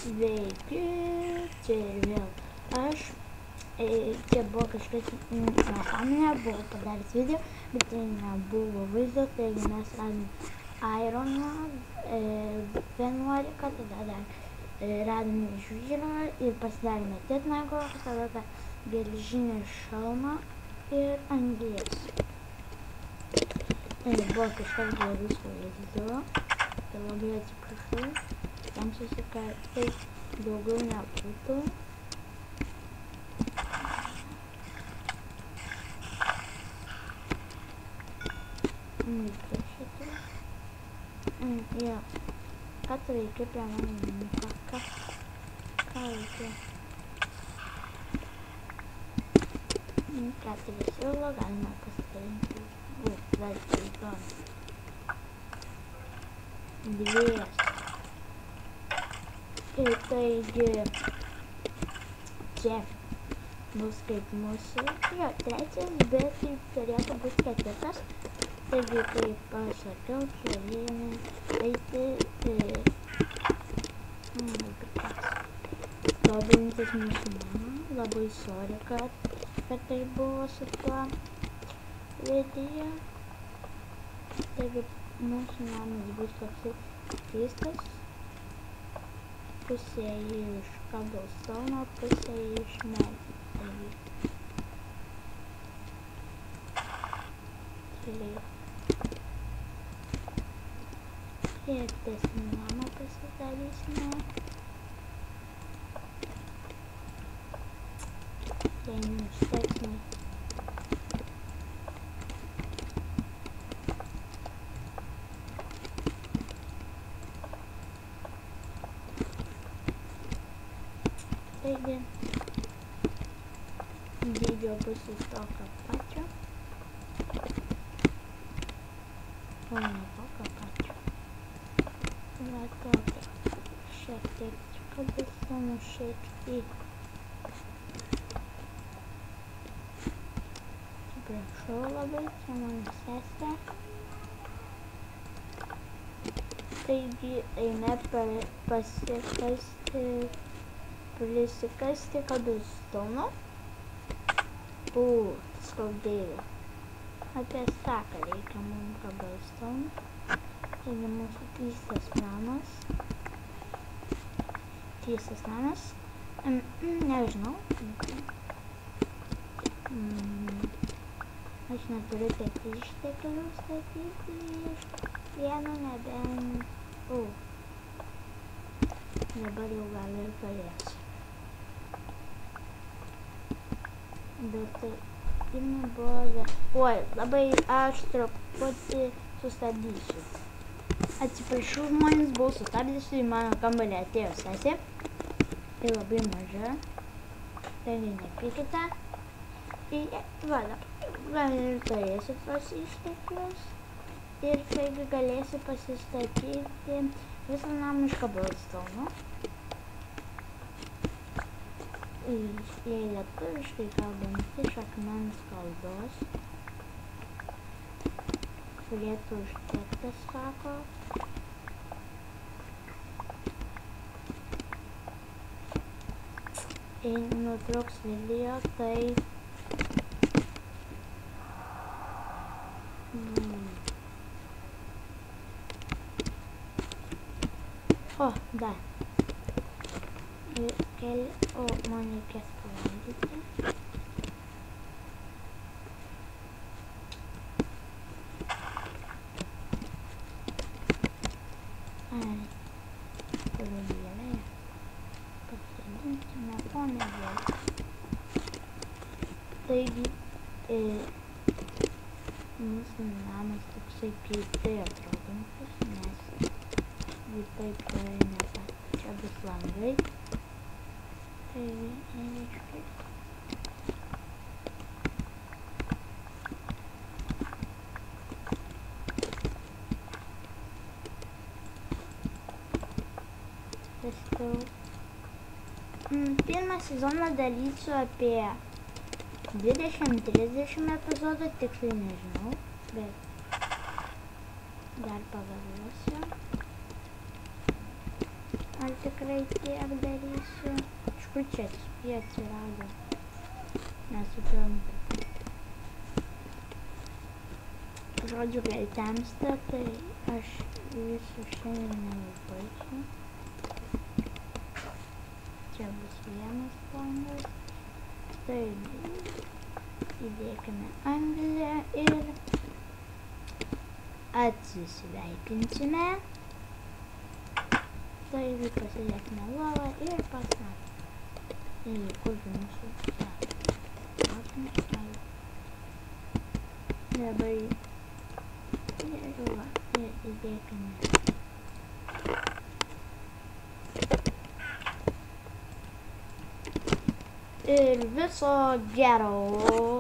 Sveiki, čia ir vėl aš. Čia buvo kažkas nesąmonė, buvo padaręs video, bet tai nebuvo vaizdo, taigi mes radom Ironą 11, tada dar radome žvyrą ir pasidarėme titnago, tada tą geležinį šalmą ir anglies. Buvo kažkas gerus vaizdo, tai labai atsiprašau. Stengsiuosi, kad tai daugiau nebūtų. Jo. Ką tu veiki prie manimi? Ką veiki? Keturis siūlo galima pasidalinti. Dar įdomu. Dvies. Ir taigi čia bus kaip mūsų, jo, trečias, bet tai turėtų būti ketvirtas. Taigi, kaip pasakiau, turėjome eiti tobulintis mūsų namą. Labai sorry, kad tai buvo su tuo video. Taigi, mūsų namas bus toksai keistas. Pusė iš cobblestone, pusė iš medžio. Ir tiesį namą pasidarysime. Jei neužteksime. Taigi, dydžio bus iš tokio pačio. O ne tokio pačio. Va tokio. Šiek tiek cobblestone, šiek tiek. Atsiprašau labai, čia mano sesė. Taigi, eime prisikasti cobblestone. Skaudėjo. Apie saką reikia mums cobblestone. Taigi mūsų tiesas namas. Nežinau. Aš neturiu tiek išteklių statyti iš vieno, nebent... Dabar jau gal ir galėsiu. Bet tai nebuvo... Oi, labai aš truputį sustabdysiu. Atsiprašau, žmonės, buvau sustabdysiu, į mano kambarį atėjo sesė. Tai labai maža. Taigi nepykite. Va, gal ir turėsiu tos išteklius. Ir taigi galėsiu pasistatyti visą namą iš cobblestone. Jei lietuviškai kalbant iš akmens kalbos, turėtų užtekti, sako. Jei nutrūks video, tai... O, dar. O, man reikės pavalgyti. Turiu vėlėje. Pasodinsime ponę vėl. Taigi, mūsų namas toksai keistai atrodantis, nes jį taip nepa. Čia bus langai. Pirmą sezoną darysiu apie 20-30 epizodų, tiksliai nežinau, bet dar pagalvosiu. ar tikrai tiek darysiu. Iš kur čia jie atsirado? Nesuprantu. Žodžiu, kai temsta, tai aš visų šiandien neužbaigsiu. Čia bus vienas langas. Tai įdėkime anglį ir atsisveikinsime. Tai pasidėkime lovą ir pastatome. Ir kur mūsų statome. Dabar įdėkime. Ir viso gero.